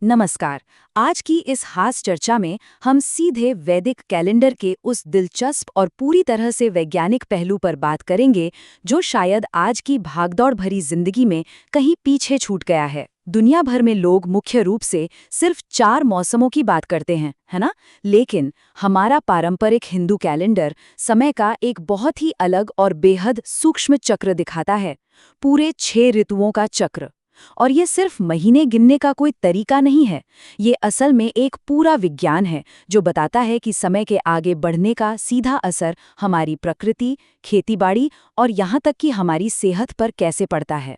नमस्कार। आज की इस खास चर्चा में हम सीधे वैदिक कैलेंडर के उस दिलचस्प और पूरी तरह से वैज्ञानिक पहलू पर बात करेंगे जो शायद आज की भागदौड़ भरी जिंदगी में कहीं पीछे छूट गया है। दुनिया भर में लोग मुख्य रूप से सिर्फ 4 मौसमों की बात करते हैं, है ना? लेकिन हमारा पारंपरिक हिंदू कैलेंडर समय का एक बहुत ही अलग और बेहद सूक्ष्म चक्र दिखाता है, पूरे 6 ऋतुओं का चक्र। और ये सिर्फ महीने गिनने का कोई तरीका नहीं है, ये असल में एक पूरा विज्ञान है जो बताता है कि समय के आगे बढ़ने का सीधा असर हमारी प्रकृति, खेतीबाड़ी और यहाँ तक कि हमारी सेहत पर कैसे पड़ता है।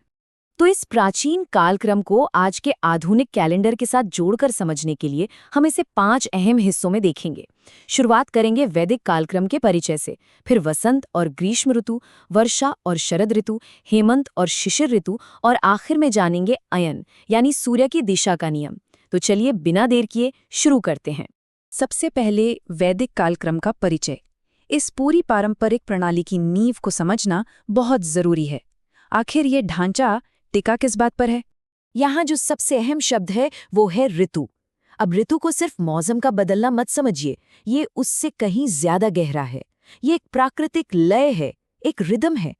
तो इस प्राचीन कालक्रम को आज के आधुनिक कैलेंडर के साथ जोड़कर समझने के लिए हम इसे 5 अहम हिस्सों में देखेंगे। शुरुआत करेंगे वैदिक कालक्रम के परिचय से, फिर वसंत और ग्रीष्म ऋतु, वर्षा और शरद ऋतु, हेमंत और शिशिर ऋतु और आखिर में जानेंगे अयन यानी सूर्य की दिशा का नियम। तो चलिए बिना देर किए शुरू करते हैं। सबसे पहले वैदिक कालक्रम का परिचय। इस पूरी पारंपरिक प्रणाली की नींव को समझना बहुत जरूरी है। आखिर ये ढांचा टिका किस बात पर है? यहाँ जो सबसे अहम शब्द है वो है ऋतु। अब ऋतु को सिर्फ मौसम का बदलना मत समझिए, ये उससे कहीं ज्यादा गहरा है। ये एक प्राकृतिक लय है, एक रिदम है।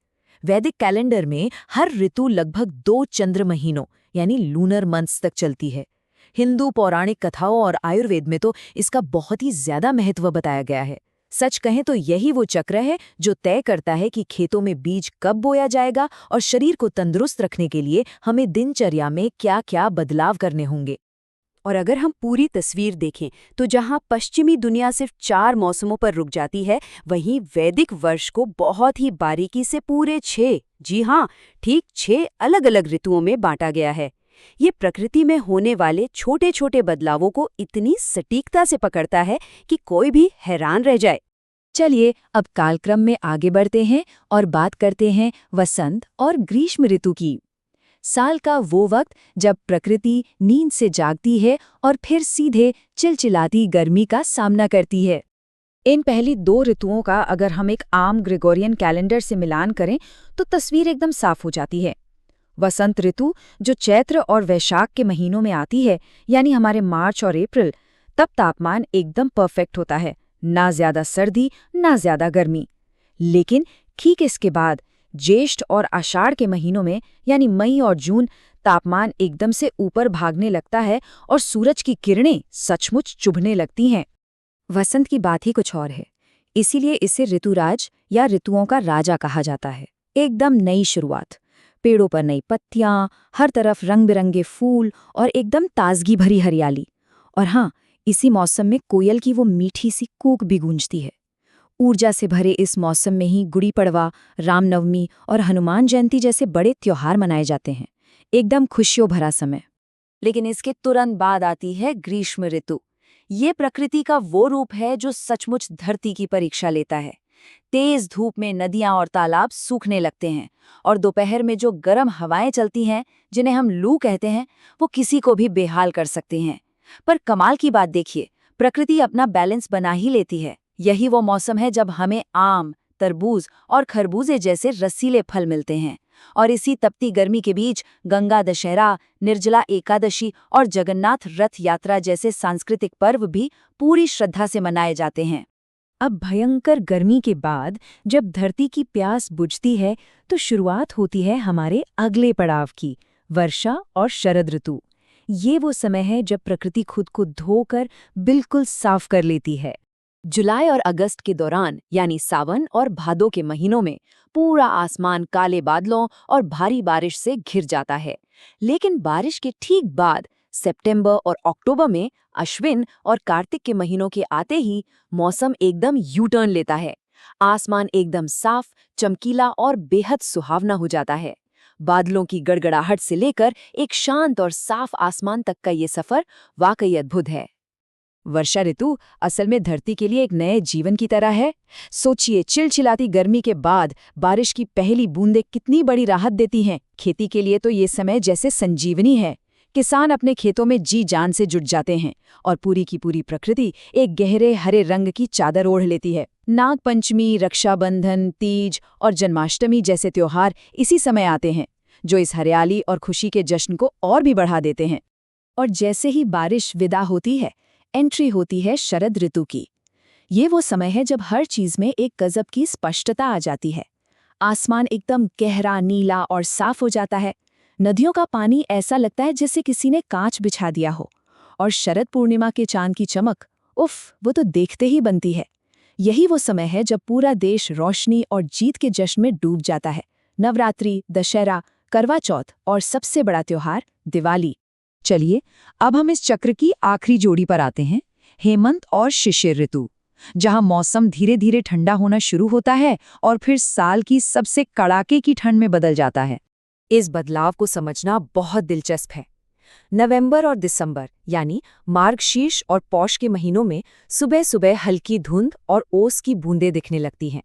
वैदिक कैलेंडर में हर ऋतु लगभग 2 चंद्र महीनों यानी लूनर मंथ्स तक चलती है। हिंदू पौराणिक कथाओं और आयुर्वेद में तो इसका बहुत ही ज्यादा महत्व बताया गया है। सच कहें तो यही वो चक्र है जो तय करता है कि खेतों में बीज कब बोया जाएगा और शरीर को तंदुरुस्त रखने के लिए हमें दिनचर्या में क्या-क्या बदलाव करने होंगे। और अगर हम पूरी तस्वीर देखें तो जहां पश्चिमी दुनिया सिर्फ 4 मौसमों पर रुक जाती है, वहीं वैदिक वर्ष को बहुत ही बारीकी से पूरे 6, जी हाँ, ठीक 6 अलग-अलग ऋतुओं में बांटा गया है। ये प्रकृति में होने वाले छोटे-छोटे बदलावों को इतनी सटीकता से पकड़ता है कि कोई भी हैरान रह जाए। चलिए अब कालक्रम में आगे बढ़ते हैं और बात करते हैं वसंत और ग्रीष्म ऋतु की। साल का वो वक्त जब प्रकृति नींद से जागती है और फिर सीधे चिलचिलाती गर्मी का सामना करती है। इन पहली 2 ऋतुओं का अगर हम एक आम ग्रेगोरियन कैलेंडर से मिलान करें तो तस्वीर एकदम साफ हो जाती है। वसंत ऋतु जो चैत्र और वैशाख के महीनों में आती है, यानी हमारे मार्च और अप्रैल, तब तापमान एकदम परफेक्ट होता है, ना ज्यादा सर्दी ना ज्यादा गर्मी। लेकिन ठीक इसके बाद ज्येष्ठ और आषाढ़ के महीनों में यानी मई और जून, तापमान एकदम से ऊपर भागने लगता है और सूरज की किरणें सचमुच चुभने लगती हैं। वसंत की बात ही कुछ और है, इसीलिए इसे ऋतुराज या ऋतुओं का राजा कहा जाता है। एकदम नई शुरुआत, पेड़ों पर नई पत्तियां, हर तरफ रंग बिरंगे फूल और एकदम ताजगी भरी हरियाली। और हाँ, इसी मौसम में कोयल की वो मीठी सी कूक भी गूंजती है। ऊर्जा से भरे इस मौसम में ही गुड़ी पड़वा, रामनवमी और हनुमान जयंती जैसे बड़े त्योहार मनाए जाते हैं। एकदम खुशियों भरा समय। लेकिन इसके तुरंत बाद आती है ग्रीष्म ऋतु। ये प्रकृति का वो रूप है जो सचमुच धरती की परीक्षा लेता है। तेज धूप में नदियां और तालाब सूखने लगते हैं और दोपहर में जो गर्म हवाएं चलती हैं, जिन्हें हम लू कहते हैं, वो किसी को भी बेहाल कर सकती हैं। पर कमाल की बात देखिए, प्रकृति अपना बैलेंस बना ही लेती है। यही वो मौसम है जब हमें आम, तरबूज और खरबूजे जैसे रसीले फल मिलते हैं। और इसी तपती गर्मी के बीच गंगा दशहरा, निर्जला एकादशी और जगन्नाथ रथ यात्रा जैसे सांस्कृतिक पर्व भी पूरी श्रद्धा से मनाए जाते हैं। अब भयंकर गर्मी के बाद जब धरती की प्यास बुझती है तो शुरुआत होती है हमारे अगले पड़ाव की, वर्षा और शरद ऋतु। ये वो समय है जब प्रकृति खुद को धोकर बिल्कुल साफ कर लेती है। जुलाई और अगस्त के दौरान यानी सावन और भादों के महीनों में पूरा आसमान काले बादलों और भारी बारिश से घिर जाता है। लेकिन बारिश के ठीक बाद सितंबर और अक्टूबर में अश्विन और कार्तिक के महीनों के आते ही मौसम एकदम यू टर्न लेता है। आसमान एकदम साफ, चमकीला और बेहद सुहावना हो जाता है। बादलों की गड़गड़ाहट से लेकर एक शांत और साफ आसमान तक का ये सफर वाकई अद्भुत है। वर्षा ऋतु असल में धरती के लिए एक नए जीवन की तरह है। सोचिए, चिलचिलाती गर्मी के बाद बारिश की पहली बूंदें कितनी बड़ी राहत देती हैं। खेती के लिए तो ये समय जैसे संजीवनी है। किसान अपने खेतों में जी जान से जुट जाते हैं और पूरी की पूरी प्रकृति एक गहरे हरे रंग की चादर ओढ़ लेती है। नाग पंचमी, रक्षाबंधन, तीज और जन्माष्टमी जैसे त्योहार इसी समय आते हैं, जो इस हरियाली और खुशी के जश्न को और भी बढ़ा देते हैं। और जैसे ही बारिश विदा होती है, एंट्री होती है शरद ऋतु की। ये वो समय है जब हर चीज में एक गजब की स्पष्टता आ जाती है। आसमान एकदम गहरा नीला और साफ हो जाता है। नदियों का पानी ऐसा लगता है जैसे किसी ने कांच बिछा दिया हो। और शरद पूर्णिमा के चांद की चमक, उफ, वो तो देखते ही बनती है। यही वो समय है जब पूरा देश रोशनी और जीत के जश्न में डूब जाता है। नवरात्रि, दशहरा, करवा चौथ और सबसे बड़ा त्योहार दिवाली। चलिए, अब हम इस चक्र की आखिरी जोड़ी पर आते हैं, हेमंत और शिशिर ऋतु, जहां मौसम धीरे धीरे ठंडा होना शुरू होता है और फिर साल की सबसे कड़ाके की ठंड में बदल जाता है। इस बदलाव को समझना बहुत दिलचस्प है। नवंबर और दिसंबर यानी मार्गशीर्ष और पौष के महीनों में सुबह सुबह हल्की धुंध और ओस की बूंदें दिखने लगती हैं।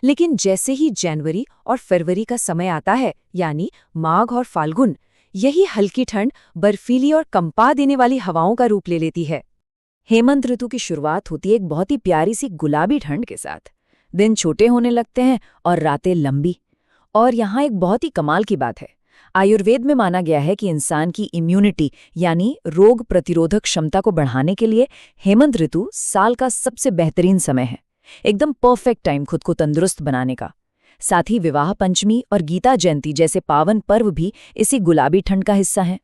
लेकिन जैसे ही जनवरी और फरवरी का समय आता है, यानी माघ और फाल्गुन, यही हल्की ठंड बर्फीली और कंपा देने वाली हवाओं का रूप ले लेती है। हेमंत ऋतु की शुरुआत होती है एक बहुत ही प्यारी सी गुलाबी ठंड के साथ। दिन छोटे होने लगते हैं और रातें लंबी। और यहाँ एक बहुत ही कमाल की बात है। आयुर्वेद में माना गया है कि इंसान की इम्यूनिटी यानी रोग प्रतिरोधक क्षमता को बढ़ाने के लिए हेमंत ऋतु साल का सबसे बेहतरीन समय है। एकदम परफेक्ट टाइम खुद को तंदुरुस्त बनाने का। साथ ही विवाह पंचमी और गीता जयंती जैसे पावन पर्व भी इसी गुलाबी ठंड का हिस्सा हैं।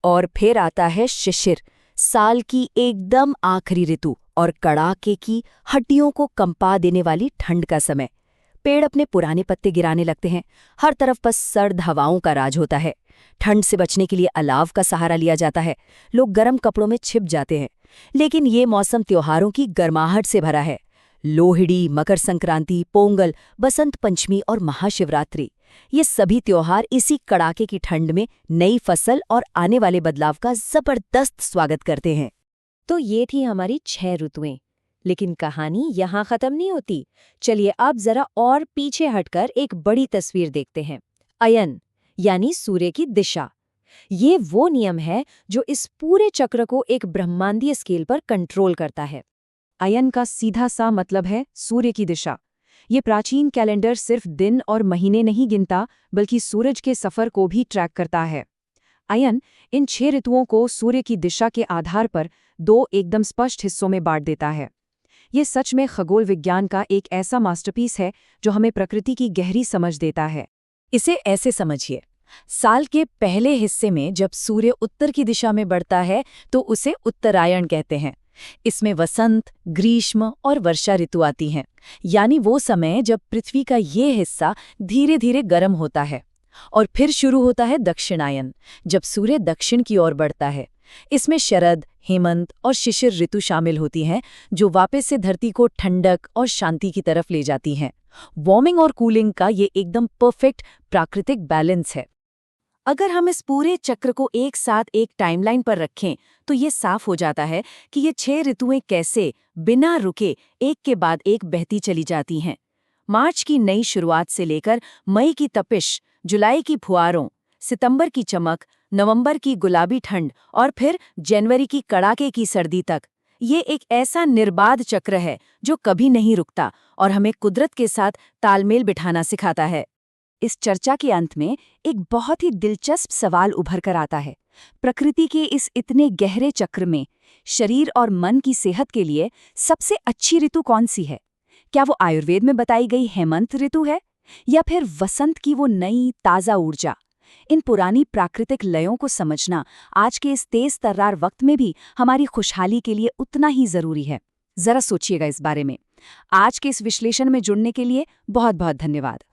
और फिर आता है शिशिर, साल की एकदम आखिरी ऋतु और कड़ाके की हड्डियों को कंपा देने वाली ठंड का समय। पेड़ अपने पुराने पत्ते गिराने लगते हैं। हर तरफ बस सर्द हवाओं का राज होता है। ठंड से बचने के लिए अलाव का सहारा लिया जाता है। लोग गर्म कपड़ों में छिप जाते हैं। लेकिन ये मौसम त्योहारों की गर्माहट से भरा है। लोहड़ी, मकर संक्रांति, पोंगल, बसंत पंचमी और महाशिवरात्रि, ये सभी त्योहार इसी कड़ाके की ठंड में नई फसल और आने वाले बदलाव का जबरदस्त स्वागत करते हैं। तो ये थी हमारी 6 ऋतुएं। लेकिन कहानी यहाँ खत्म नहीं होती। चलिए अब जरा और पीछे हटकर एक बड़ी तस्वीर देखते हैं। अयन यानी सूर्य की दिशा। ये वो नियम है जो इस पूरे चक्र को एक ब्रह्मांडीय स्केल पर कंट्रोल करता है। अयन का सीधा सा मतलब है सूर्य की दिशा। ये प्राचीन कैलेंडर सिर्फ दिन और महीने नहीं गिनता, बल्कि सूरज के सफर को भी ट्रैक करता है। अयन इन 6 ऋतुओं को सूर्य की दिशा के आधार पर 2 एकदम स्पष्ट हिस्सों में बांट देता है। ये सच में खगोल विज्ञान का एक ऐसा मास्टरपीस है जो हमें प्रकृति की गहरी समझ देता है। इसे ऐसे समझिए, साल के पहले हिस्से में जब सूर्य उत्तर की दिशा में बढ़ता है तो उसे उत्तरायण कहते हैं। इसमें वसंत, ग्रीष्म और वर्षा ऋतु आती हैं, यानी वो समय जब पृथ्वी का ये हिस्सा धीरे धीरे गर्म होता है। और फिर शुरू होता है दक्षिणायन, जब सूर्य दक्षिण की ओर बढ़ता है। इसमें शरद, हेमंत और शिशिर ऋतु शामिल होती हैं, जो वापस से धरती को ठंडक और शांति की तरफ ले जाती हैं। वार्मिंग और कूलिंग का ये एकदम परफेक्ट प्राकृतिक बैलेंस है। अगर हम इस पूरे चक्र को एक साथ एक टाइमलाइन पर रखें तो ये साफ हो जाता है कि ये 6 ऋतुएं कैसे बिना रुके एक के बाद एक बहती चली जाती हैं। मार्च की नई शुरुआत से लेकर मई की तपिश, जुलाई की फुहारों, सितंबर की चमक, नवंबर की गुलाबी ठंड और फिर जनवरी की कड़ाके की सर्दी तक, ये एक ऐसा निर्बाध चक्र है जो कभी नहीं रुकता और हमें कुदरत के साथ तालमेल बिठाना सिखाता है। इस चर्चा के अंत में एक बहुत ही दिलचस्प सवाल उभर कर आता है। प्रकृति के इस इतने गहरे चक्र में शरीर और मन की सेहत के लिए सबसे अच्छी ऋतु कौन सी है? क्या वो आयुर्वेद में बताई गई हेमंत ऋतु है, या फिर वसंत की वो नई ताज़ा ऊर्जा? इन पुरानी प्राकृतिक लयों को समझना आज के इस तेज तर्रार वक्त में भी हमारी खुशहाली के लिए उतना ही जरूरी है। जरा सोचिएगा इस बारे में। आज के इस विश्लेषण में जुड़ने के लिए बहुत बहुत धन्यवाद।